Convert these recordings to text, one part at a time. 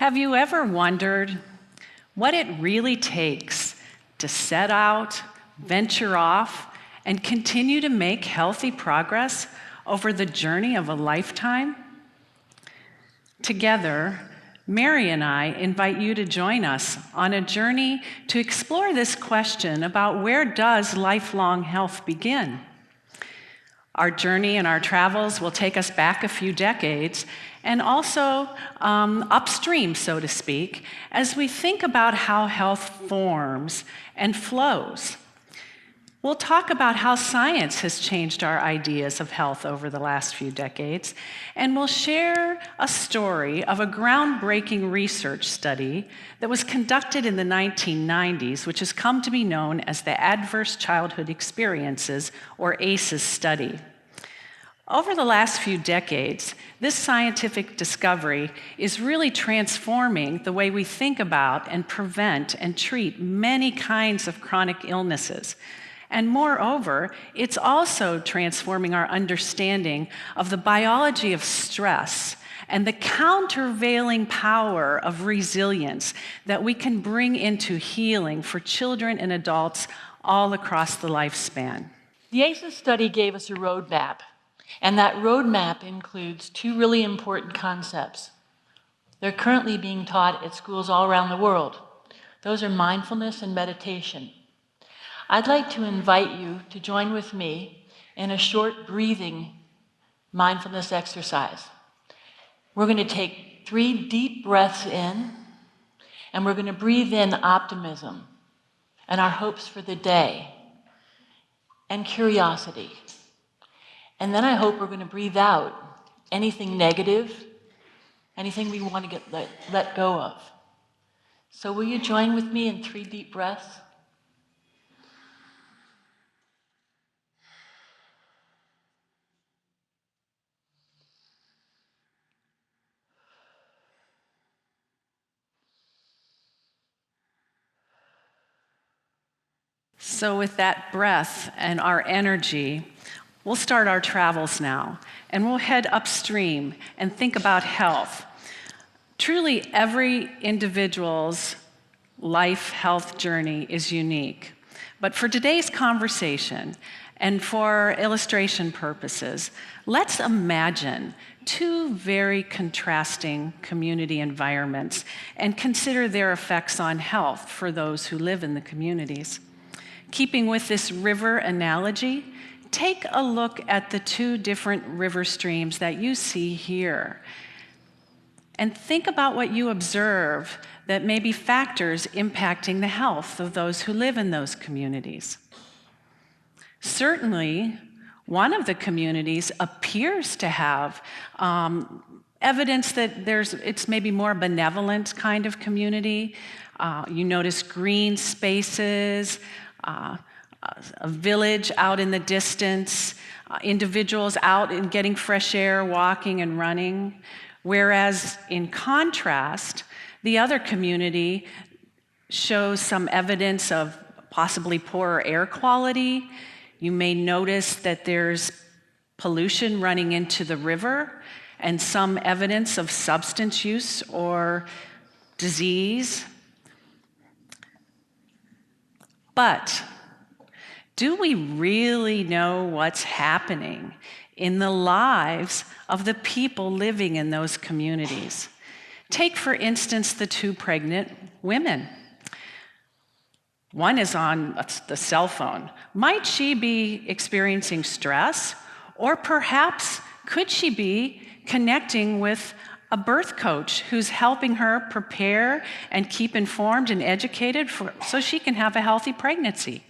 Have you ever wondered what it really takes to set out, venture off, and continue to make healthy progress over the journey of a lifetime? Together, Mary and I invite you to join us on a journey to explore this question about where does lifelong health begin? Our journey and our travels will take us back a few decades and also upstream, so to speak, as we think about how health forms and flows. We'll talk about how science has changed our ideas of health over the last few decades, and we'll share a story of a groundbreaking research study that was conducted in the 1990s, which has come to be known as the Adverse Childhood Experiences, or ACES study. Over the last few decades, this scientific discovery is really transforming the way we think about and prevent and treat many kinds of chronic illnesses. And moreover, it's also transforming our understanding of the biology of stress and the countervailing power of resilience that we can bring into healing for children and adults all across the lifespan. The ACES study gave us a roadmap, and that roadmap includes two really important concepts. They're currently being taught at schools all around the world. Those are mindfulness and meditation. I'd like to invite you to join with me in a short breathing mindfulness exercise. We're going to take 3 deep breaths in, and we're going to breathe in optimism and our hopes for the day and curiosity. And then I hope we're going to breathe out anything negative, anything we want to let go of. So will you join with me in 3 deep breaths? So with that breath and our energy, we'll start our travels now, and we'll head upstream and think about health. Truly, every individual's life health journey is unique. But for today's conversation, and for illustration purposes, let's imagine 2 very contrasting community environments and consider their effects on health for those who live in the communities. Keeping with this river analogy, take a look at the 2 different river streams that you see here. And think about what you observe that may be factors impacting the health of those who live in those communities. Certainly, one of the communities appears to have evidence that it's maybe more benevolent kind of community. You notice green spaces, a village out in the distance, individuals out and getting fresh air, walking and running. Whereas in contrast, the other community shows some evidence of possibly poorer air quality. You may notice that there's pollution running into the river and some evidence of substance use or disease. But do we really know what's happening in the lives of the people living in those communities? Take, for instance, the 2 pregnant women. One is on the cell phone. Might she be experiencing stress? Or perhaps could she be connecting with a birth coach who's helping her prepare and keep informed and educated so she can have a healthy pregnancy?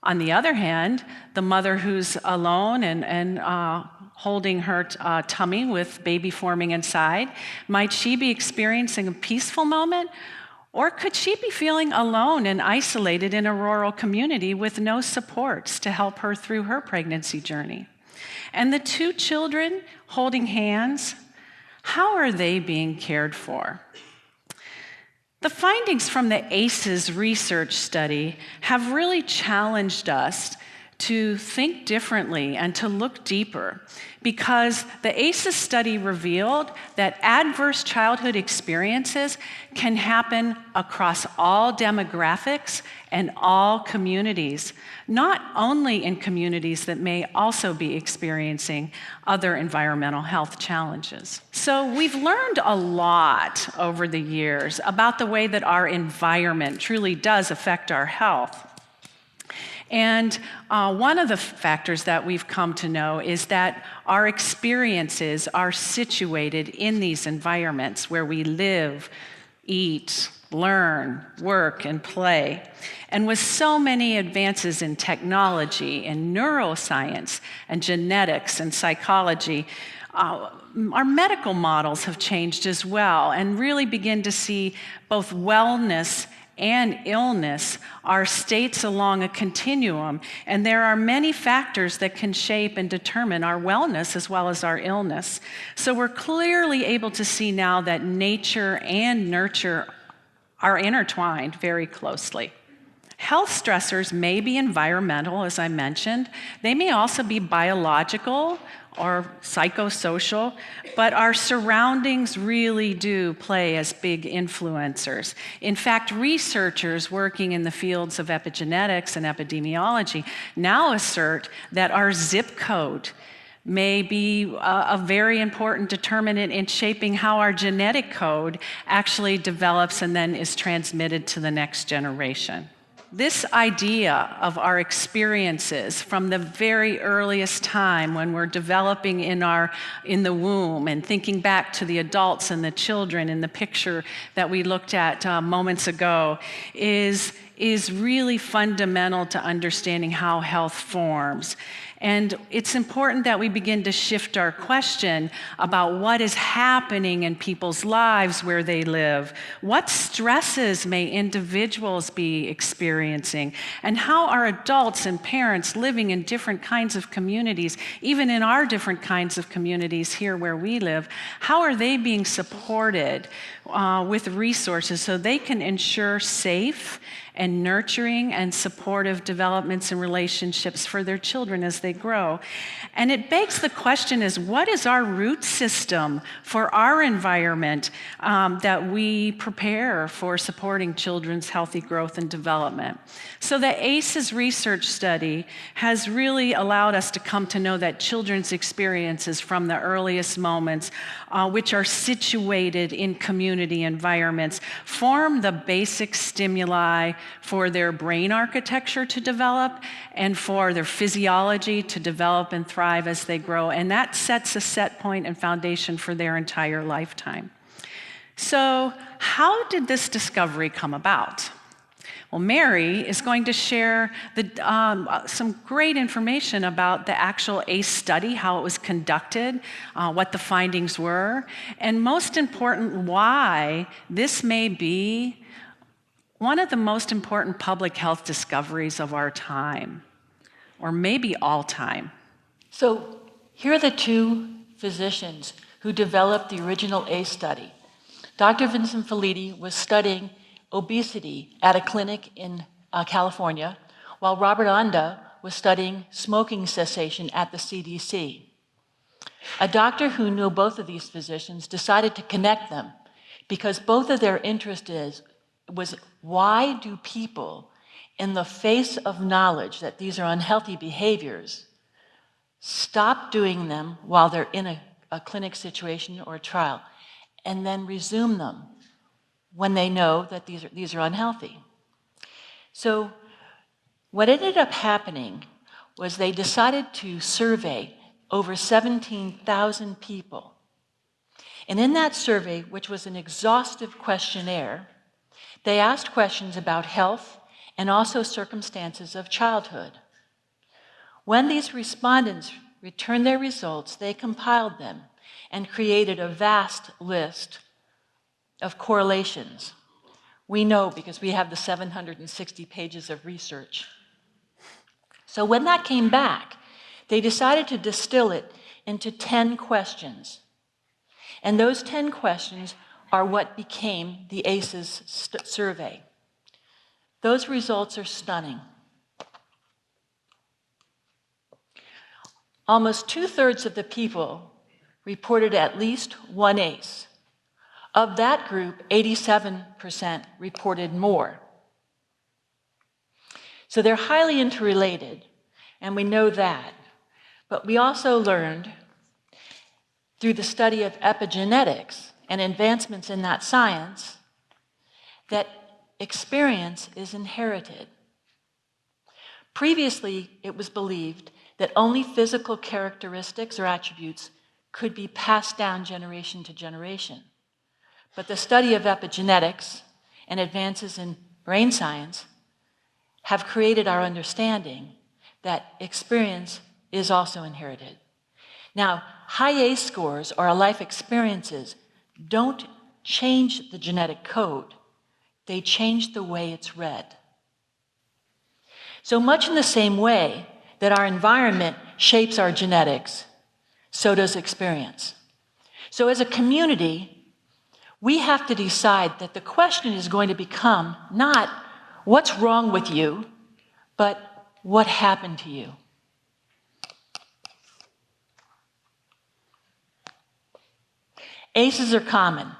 On the other hand, the mother who's alone and holding her tummy with baby forming inside, might she be experiencing a peaceful moment? Or could she be feeling alone and isolated in a rural community with no supports to help her through her pregnancy journey? And the 2 children holding hands, how are they being cared for? The findings from the ACES research study have really challenged us to think differently and to look deeper, because the ACES study revealed that adverse childhood experiences can happen across all demographics and all communities, not only in communities that may also be experiencing other environmental health challenges. So we've learned a lot over the years about the way that our environment truly does affect our health. And one of the factors that we've come to know is that our experiences are situated in these environments where we live, eat, learn, work, and play. And with so many advances in technology and neuroscience and genetics and psychology, our medical models have changed as well, and really begin to see both wellness and illness are states along a continuum, and there are many factors that can shape and determine our wellness as well as our illness. So we're clearly able to see now that nature and nurture are intertwined very closely. Health stressors may be environmental, as I mentioned. They may also be biological or psychosocial, but our surroundings really do play as big influencers. In fact, researchers working in the fields of epigenetics and epidemiology now assert that our zip code may be a very important determinant in shaping how our genetic code actually develops and then is transmitted to the next generation. This idea of our experiences from the very earliest time when we're developing in the womb and thinking back to the adults and the children in the picture that we looked at moments ago is really fundamental to understanding how health forms. And it's important that we begin to shift our question about what is happening in people's lives where they live. What stresses may individuals be experiencing? And how are adults and parents living in different kinds of communities, even in our different kinds of communities here where we live, how are they being supported with resources so they can ensure safe and nurturing and supportive developments and relationships for their children as they grow? And it begs the question is, what is our root system for our environment that we prepare for supporting children's healthy growth and development? So the ACES research study has really allowed us to come to know that children's experiences from the earliest moments, which are situated in community environments, form the basic stimuli for their brain architecture to develop and for their physiology to develop and thrive as they grow. And that sets a set point and foundation for their entire lifetime. So how did this discovery come about? Well, Mary is going to share some great information about the actual ACE study, how it was conducted, what the findings were, and most important, why this may be one of the most important public health discoveries of our time, or maybe all time. So here are the two physicians who developed the original ACE study. Dr. Vincent Felitti was studying obesity at a clinic in California, while Robert Onda was studying smoking cessation at the CDC. A doctor who knew both of these physicians decided to connect them because both of their interests was, why do people, in the face of knowledge that these are unhealthy behaviors, stop doing them while they're in a clinic situation or a trial, and then resume them when they know that these are unhealthy? So what ended up happening was they decided to survey over 17,000 people. And in that survey, which was an exhaustive questionnaire, they asked questions about health and also circumstances of childhood. When these respondents returned their results, they compiled them and created a vast list of correlations. We know because we have the 760 pages of research. So when that came back, they decided to distill it into 10 questions. And those 10 questions are what became the ACES survey. Those results are stunning. Almost 2/3 of the people reported at least one ACE. Of that group, 87% reported more. So they're highly interrelated, and we know that. But we also learned through the study of epigenetics and advancements in that science that experience is inherited. Previously, it was believed that only physical characteristics or attributes could be passed down generation to generation. But the study of epigenetics and advances in brain science have created our understanding that experience is also inherited. Now, high ACE scores or our life experiences don't change the genetic code, they change the way it's read. So much in the same way that our environment shapes our genetics, so does experience. So as a community, we have to decide that the question is going to become not what's wrong with you, but what happened to you. ACEs are common.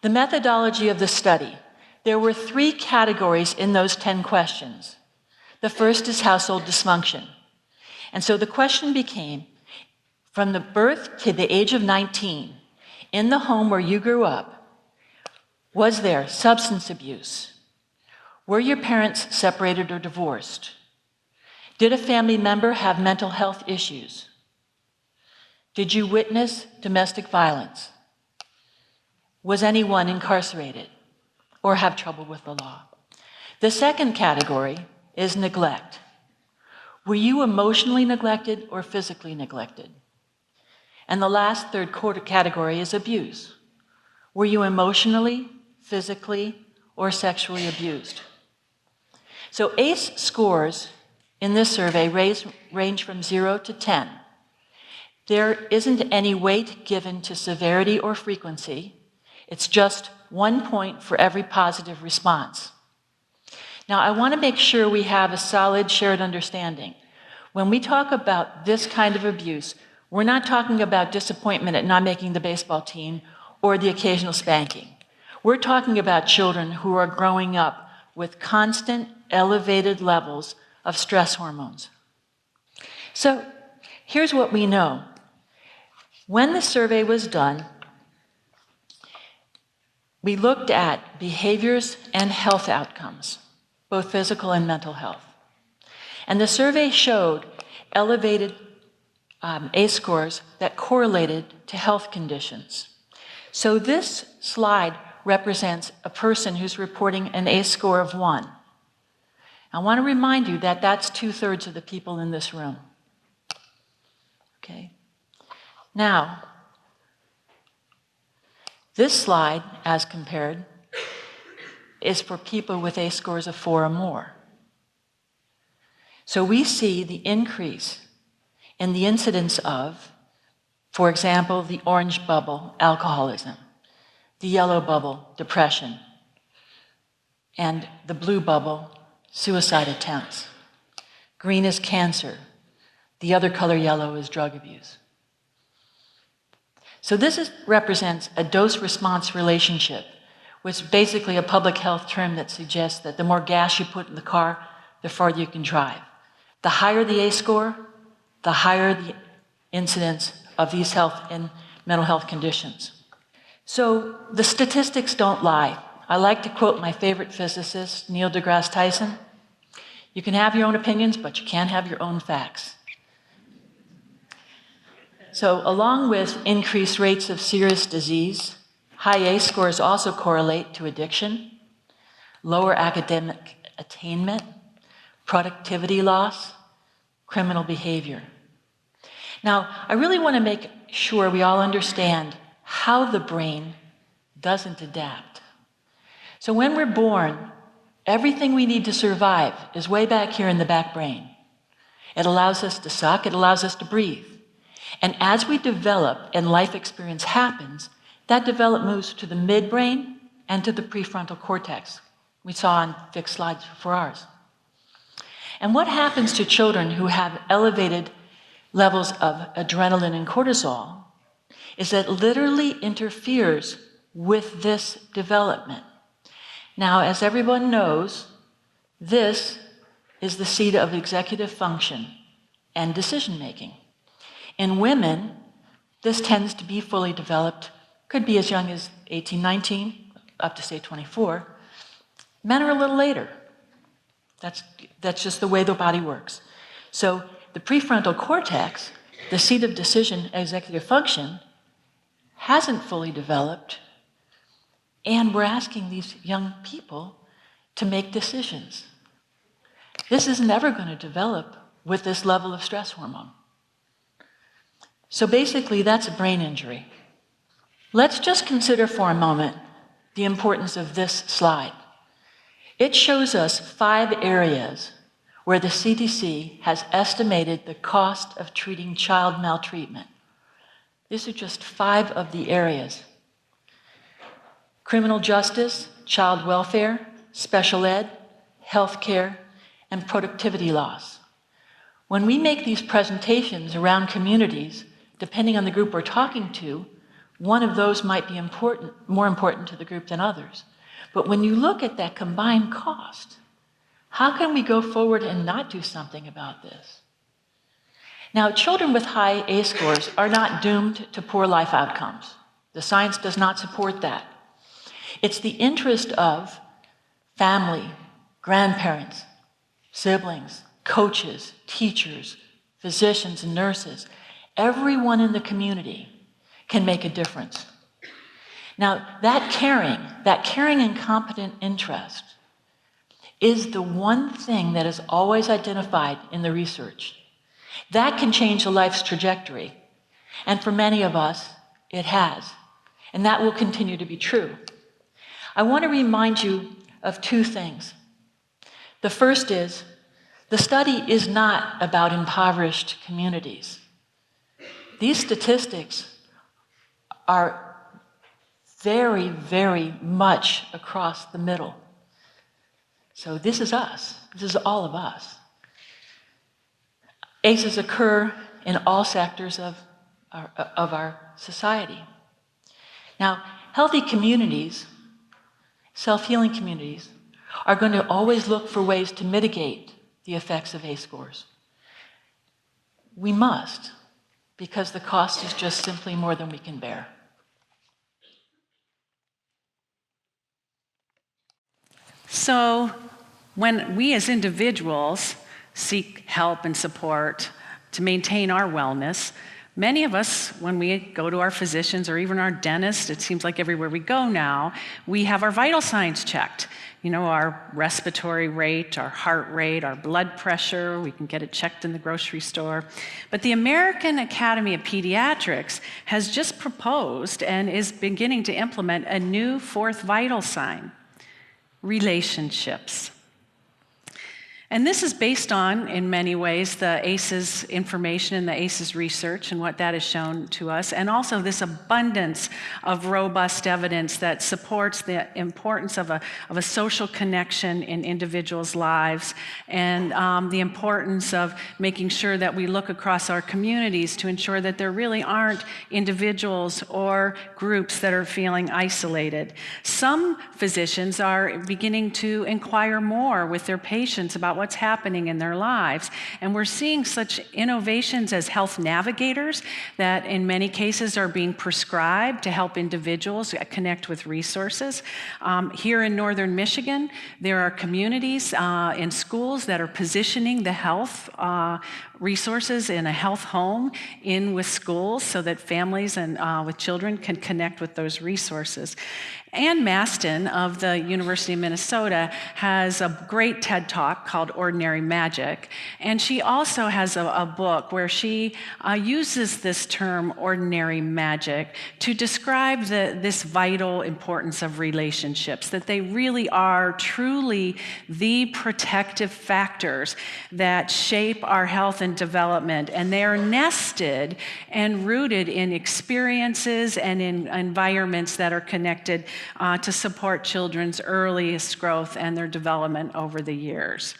The methodology of the study, there were 3 categories in those 10 questions. The first is household dysfunction. And so the question became, from the birth to the age of 19, in the home where you grew up, was there substance abuse? Were your parents separated or divorced? Did a family member have mental health issues? Did you witness domestic violence? Was anyone incarcerated or have trouble with the law? The second category is neglect. Were you emotionally neglected or physically neglected? And the last third category is abuse. Were you emotionally, physically, or sexually abused? So ACE scores in this survey range from 0 to 10. There isn't any weight given to severity or frequency. It's just 1 point for every positive response. Now, I want to make sure we have a solid shared understanding. When we talk about this kind of abuse, we're not talking about disappointment at not making the baseball team or the occasional spanking. We're talking about children who are growing up with constant elevated levels of stress hormones. So here's what we know. When the survey was done, we looked at behaviors and health outcomes, both physical and mental health. And the survey showed elevated ACE scores that correlated to health conditions. So this slide represents a person who's reporting an ACE score of 1. I want to remind you that that's 2/3 of the people in this room. Okay. Now, this slide, as compared, is for people with ACE scores of 4 or more. So we see the increase in the incidence of, for example, the orange bubble, alcoholism, the yellow bubble, depression, and the blue bubble, suicide attempts. Green is cancer. The other color yellow is drug abuse. So this represents a dose-response relationship, which is basically a public health term that suggests that the more gas you put in the car, the farther you can drive. The higher the ACE score, the higher the incidence of these health and mental health conditions. So the statistics don't lie. I like to quote my favorite physicist, Neil deGrasse Tyson. You can have your own opinions, but you can't have your own facts. So along with increased rates of serious disease, high ACE scores also correlate to addiction, lower academic attainment, productivity loss, criminal behavior. Now, I really want to make sure we all understand how the brain doesn't adapt. So when we're born, everything we need to survive is way back here in the back brain. It allows us to suck, it allows us to breathe. And as we develop and life experience happens, that development moves to the midbrain and to the prefrontal cortex. We saw on fixed slides for ours. And what happens to children who have elevated levels of adrenaline and cortisol is that it literally interferes with this development. Now, as everyone knows, this is the seat of executive function and decision making. In women, this tends to be fully developed, could be as young as 18, 19, up to say 24. Men are a little later. That's just the way the body works. So the prefrontal cortex, the seat of decision, executive function, hasn't fully developed, and we're asking these young people to make decisions. This is never going to develop with this level of stress hormone. So basically, that's a brain injury. Let's just consider for a moment the importance of this slide. It shows us 5 areas where the CDC has estimated the cost of treating child maltreatment. These are just 5 of the areas: criminal justice, child welfare, special ed, healthcare, and productivity loss. When we make these presentations around communities, depending on the group we're talking to, one of those might be more important to the group than others. But when you look at that combined cost, how can we go forward and not do something about this? Now, children with high ACE scores are not doomed to poor life outcomes. The science does not support that. It's the interest of family, grandparents, siblings, coaches, teachers, physicians, and nurses. Everyone in the community can make a difference. Now, that caring and competent interest is the one thing that is always identified in the research. That can change a life's trajectory. And for many of us, it has. And that will continue to be true. I want to remind you of 2 things. The first is, the study is not about impoverished communities. These statistics are very, very much across the middle. So this is us. This is all of us. ACEs occur in all sectors of our society. Now, healthy communities, self-healing communities, are going to always look for ways to mitigate the effects of ACE scores. We must, because the cost is just simply more than we can bear. So when we as individuals seek help and support to maintain our wellness, many of us, when we go to our physicians or even our dentist, it seems like everywhere we go now, we have our vital signs checked. You know, our respiratory rate, our heart rate, our blood pressure, we can get it checked in the grocery store. But the American Academy of Pediatrics has just proposed and is beginning to implement a new 4th vital sign: relationships. And this is based on, in many ways, the ACEs information and the ACEs research and what that has shown to us, and also this abundance of robust evidence that supports the importance of a social connection in individuals' lives, and the importance of making sure that we look across our communities to ensure that there really aren't individuals or groups that are feeling isolated. Some physicians are beginning to inquire more with their patients about what's happening in their lives. And we're seeing such innovations as health navigators that in many cases are being prescribed to help individuals connect with resources. Here in northern Michigan, there are communities in schools that are positioning the health resources in a health home in with schools so that families and with children can connect with those resources. Ann Maston of the University of Minnesota has a great TED Talk called Ordinary Magic, and she also has a book where she uses this term ordinary magic to describe this vital importance of relationships, that they really are truly the protective factors that shape our health and development, and they are nested and rooted in experiences and in environments that are connected to support children's earliest growth and their development over the years.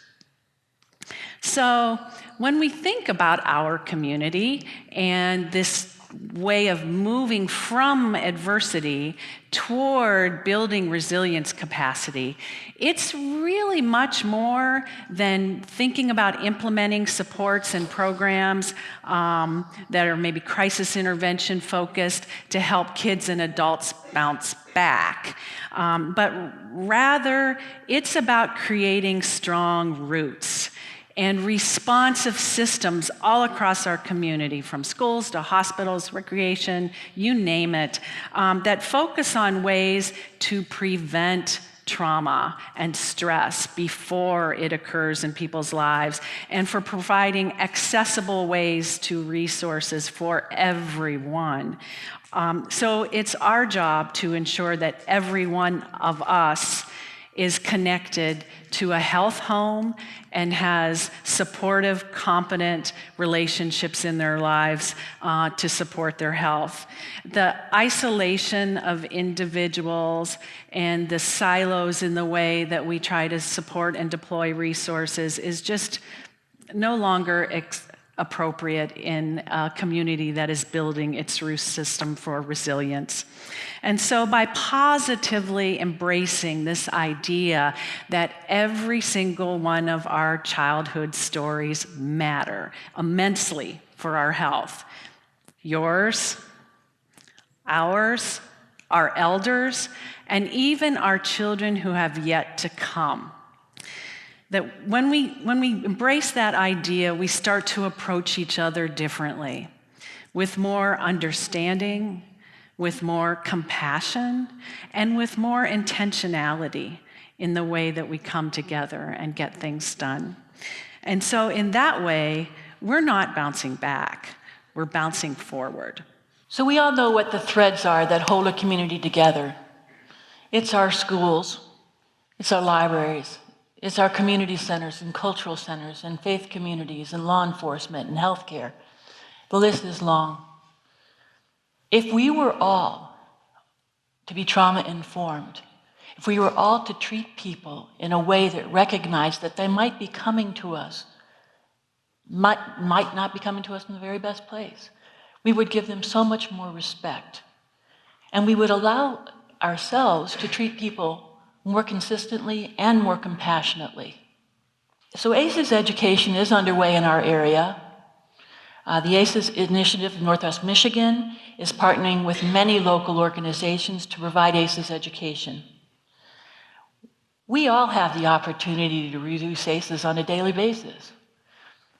So when we think about our community and this way of moving from adversity toward building resilience capacity, it's really much more than thinking about implementing supports and programs that are maybe crisis intervention focused to help kids and adults bounce back. But rather, it's about creating strong roots and responsive systems all across our community, from schools to hospitals, recreation, you name it, that focus on ways to prevent trauma and stress before it occurs in people's lives, and for providing accessible ways to resources for everyone. So it's our job to ensure that every one of us is connected to a health home and has supportive, competent relationships in their lives to support their health. The isolation of individuals and the silos in the way that we try to support and deploy resources is just no longer appropriate in a community that is building its root system for resilience. And so by positively embracing this idea that every single one of our childhood stories matter immensely for our health, yours, ours, our elders, and even our children who have yet to come, that when we embrace that idea, we start to approach each other differently, with more understanding, with more compassion, and with more intentionality in the way that we come together and get things done. And so in that way, we're not bouncing back, we're bouncing forward. So we all know what the threads are that hold a community together. It's our schools, it's our libraries, it's our community centers and cultural centers and faith communities and law enforcement and healthcare. The list is long. If we were all to be trauma-informed, if we were all to treat people in a way that recognized that they might be coming to us, might not be coming to us in the very best place, we would give them so much more respect. And we would allow ourselves to treat people more consistently and more compassionately. So ACES education is underway in our area. The ACES initiative in Northwest Michigan is partnering with many local organizations to provide ACES education. We all have the opportunity to reduce ACES on a daily basis.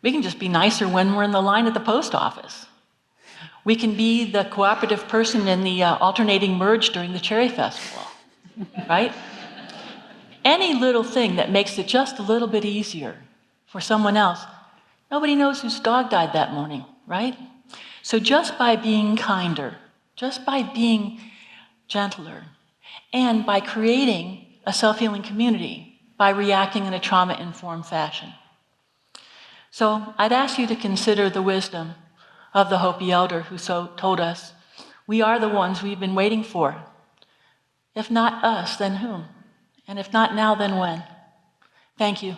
We can just be nicer when we're in the line at the post office. We can be the cooperative person in the alternating merge during the Cherry Festival, right? Any little thing that makes it just a little bit easier for someone else. Nobody knows whose dog died that morning, right? So just by being kinder, just by being gentler, and by creating a self-healing community, by reacting in a trauma-informed fashion. So I'd ask you to consider the wisdom of the Hopi elder who told us, we are the ones we've been waiting for. If not us, then whom? And if not now, then when? Thank you.